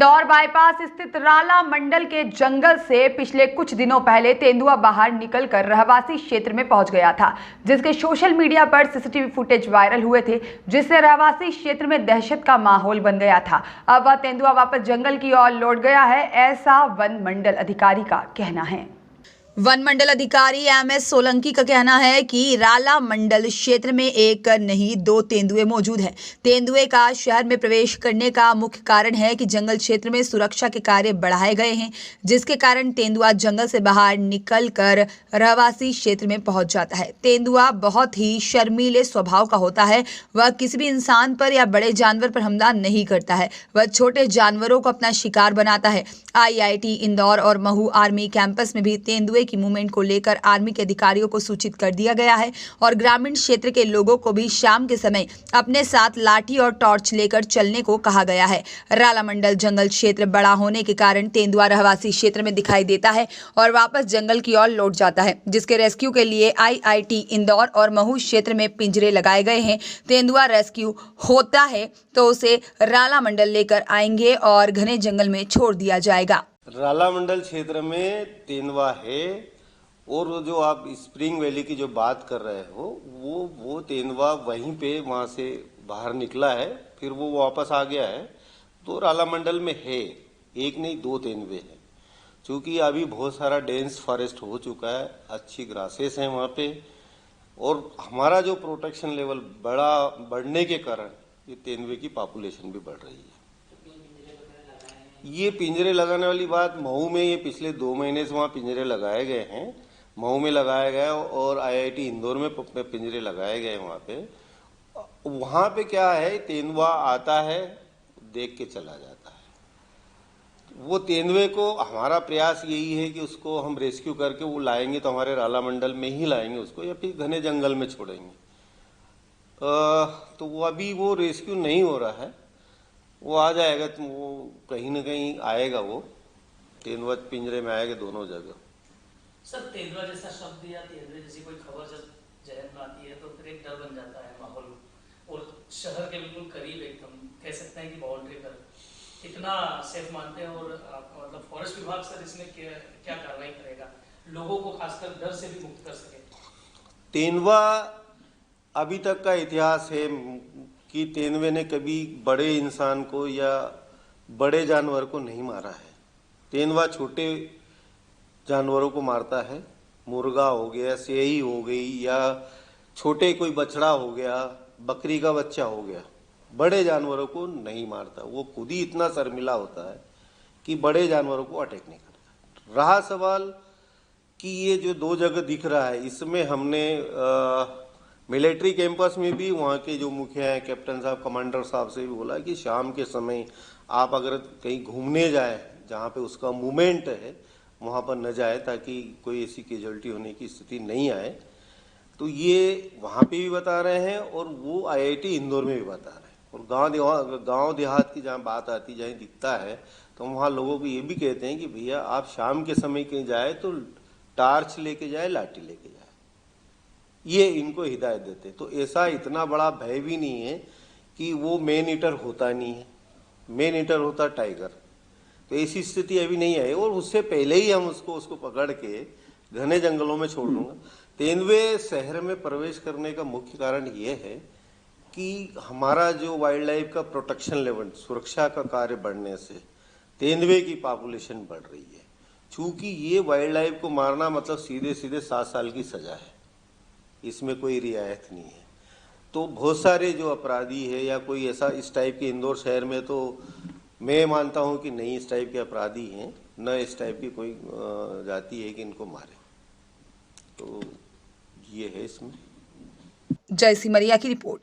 Indore bypass स्थित राला मंडल के जंगल से पिछले कुछ दिनों पहले तेंदुआ बाहर निकलकर रहवासी क्षेत्र में पहुंच गया था, जिसके सोशल मीडिया पर सीसीटीवी फुटेज वायरल हुए थे, जिससे रहवासी क्षेत्र में दहशत का माहौल बन गया था। अब वह तेंदुआ वापस जंगल की ओर लौट गया है, ऐसा वन मंडल अधिकारी का कहना है। वन मंडल अधिकारी MS सोलंकी का कहना है कि राला मंडल क्षेत्र में एक नहीं दो तेंदुए मौजूद हैं। तेंदुए का शहर में प्रवेश करने का मुख्य कारण है कि जंगल क्षेत्र में सुरक्षा के कार्य बढ़ाए गए हैं, जिसके कारण तेंदुआ जंगल से बाहर निकलकर रहवासी क्षेत्र में पहुंच जाता है। तेंदुआ बहुत ही शर्मीले स्वभाव का होता है। वह किसी भी इंसान पर या बड़े जानवर पर हमला नहीं करता है। वह छोटे जानवरों को अपना शिकार बनाता है। IIT इंदौर और महू आर्मी कैंपस में भी तेंदुए की मूवमेंट को लेकर आर्मी के अधिकारियों को सूचित कर दिया गया है और ग्रामीण क्षेत्र के लोगों को भी शाम के समय अपने साथ लाठी और टॉर्च लेकर चलने को कहा गया है। राला मंडल जंगल क्षेत्र बड़ा होने के कारण तेंदुआ रहवासी क्षेत्र में दिखाई देता है और वापस जंगल की ओर लौट जाता है, जिसके रेस्क्यू के लिए IIT इंदौर और महू क्षेत्र में पिंजरे लगाए गए हैं। तेंदुआ रेस्क्यू होता है तो उसे राला मंडल लेकर आएंगे और घने जंगल में छोड़ दिया जाएगा। राला मंडल क्षेत्र में तेंदुआ है और जो आप स्प्रिंग वैली की जो बात कर रहे हो वो तेंदुआ वहीं पे वहां से बाहर निकला है, फिर वो वापस आ गया है। तो राला मंडल में है, एक नहीं दो तेंदुए हैं। क्योंकि अभी बहुत सारा डेंस फॉरेस्ट हो चुका है, अच्छी ग्रासेस हैं वहाँ पे, और हमारा जो प्रोटेक्शन लेवल बढ़ने के कारण ये तेंदुए की पॉपुलेशन भी बढ़ रही है। ये पिंजरे लगाने वाली बात महू में ये पिछले 2 महीने से वहाँ पिंजरे लगाए गए हैं। महू में लगाया गया और IIT इंदौर में पिंजरे लगाए गए वहाँ पे। वहाँ पे क्या है, तेंदुआ आता है, देख के चला जाता है। वो तेंदुए को हमारा प्रयास यही है कि उसको हम रेस्क्यू करके वो लाएंगे तो हमारे राला मंडल में ही लाएंगे उसको, या फिर घने जंगल में छोड़ेंगे। तो वो अभी वो रेस्क्यू नहीं हो रहा है, वो आ जाएगा, तो वो कहीं ना कहीं आएगा। वो तेंदुआ पिंजरे में आएगा दोनों जगह। सर, तेंदुआ जैसा शब्द या तेंदुए जैसी कोई खबर जब जहन में आती है तो फिर एक डर बन जाता है माहौल, और शहर के बिल्कुल करीब एकदम कह सकते हैं कि बाउंड्री पर कितना सेफ मानते हैं, और मतलब फॉरेस्ट विभाग सर इसमें क्या कार्रवाई करेगा लोगों को खासकर डर से भी मुक्त कर सके? तेंदुआ अभी तक का इतिहास है कि तेंदुए ने कभी बड़े इंसान को या बड़े जानवर को नहीं मारा है। तेंदुआ छोटे जानवरों को मारता है, मुर्गा हो गया, सेही हो गई, या छोटे कोई बछड़ा हो गया, बकरी का बच्चा हो गया। बड़े जानवरों को नहीं मारता। वो खुद ही इतना शर्मिला होता है कि बड़े जानवरों को अटैक नहीं करता। रहा सवाल कि ये जो 2 जगह दिख रहा है, इसमें हमने मिलिट्री कैंपस में भी वहाँ के जो मुखिया हैं, कैप्टन साहब, कमांडर साहब से भी बोला कि शाम के समय आप अगर कहीं घूमने जाए जहाँ पे उसका मूवमेंट है वहाँ पर न जाए, ताकि कोई ऐसी कैजुअल्टी होने की स्थिति नहीं आए। तो ये वहाँ पे भी बता रहे हैं और वो IIT इंदौर में भी बता रहे हैं। और गांव देहात की जहाँ बात आती, जहाँ दिखता है, तो वहाँ लोगों को ये भी कहते हैं कि भैया आप शाम के समय कहीं जाए तो टार्च लेके जाए, लाठी लेके जाए, ये इनको हिदायत देते। तो ऐसा इतना बड़ा भय भी नहीं है कि वो मेन ईटर होता नहीं है, मेन ईटर होता टाइगर। तो ऐसी स्थिति अभी नहीं आई, और उससे पहले ही हम उसको पकड़ के घने जंगलों में छोड़ दूंगा। तेंदुए शहर में प्रवेश करने का मुख्य कारण ये है कि हमारा जो वाइल्ड लाइफ का प्रोटेक्शन लेवल, सुरक्षा का कार्य बढ़ने से तेंदुए की पॉपुलेशन बढ़ रही है। चूंकि ये वाइल्ड लाइफ को मारना मतलब सीधे सीधे 7 साल की सजा है, इसमें कोई रियायत नहीं है। तो बहुत सारे जो अपराधी है या कोई ऐसा इस टाइप के इंदौर शहर में, तो मैं मानता हूं कि नहीं इस टाइप के अपराधी हैं, न इस टाइप की कोई जाति है कि इनको मारे। तो ये है इसमें। जय सिमरिया की रिपोर्ट।